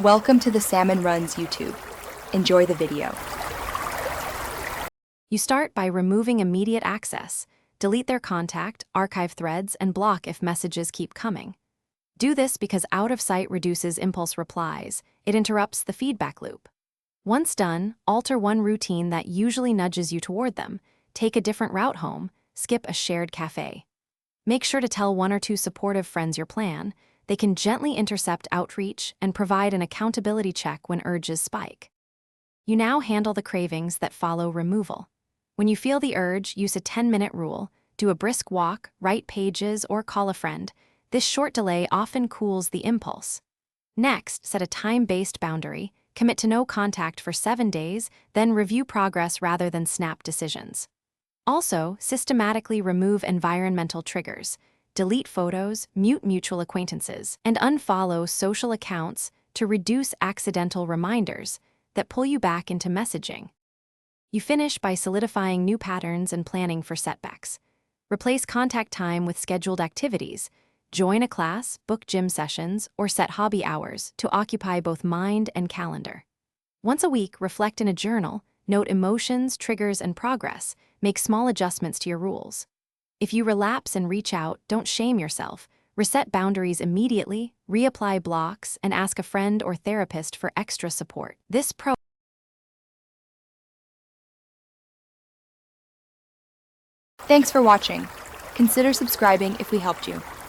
Welcome to the Salmon Runs YouTube. Enjoy the video. You start by removing immediate access. Delete their contact, archive threads, and block if messages keep coming. Do this because out of sight reduces impulse replies. It interrupts the feedback loop. Once done, alter one routine that usually nudges you toward them. Take a different route home, skip a shared cafe. Make sure to tell one or two supportive friends your plan. They can gently intercept outreach and provide an accountability check when urges spike. You now handle the cravings that follow removal. When you feel the urge, use a 10-minute rule. Do a brisk walk, write pages, or call a friend. This short delay often cools the impulse. Next, set a time-based boundary. Commit to no contact for 7 days, then review progress rather than snap decisions. Also, systematically remove environmental triggers. Delete photos, mute mutual acquaintances, and unfollow social accounts to reduce accidental reminders that pull you back into messaging. You finish by solidifying new patterns and planning for setbacks. Replace contact time with scheduled activities. Join a class, book gym sessions, or set hobby hours to occupy both mind and calendar. Once a week, reflect in a journal, note emotions, triggers, and progress. Make small adjustments to your rules. If you relapse and reach out, don't shame yourself. Reset boundaries immediately, reapply blocks, and ask a friend or therapist for extra support. Thanks for watching. Consider subscribing if we helped you.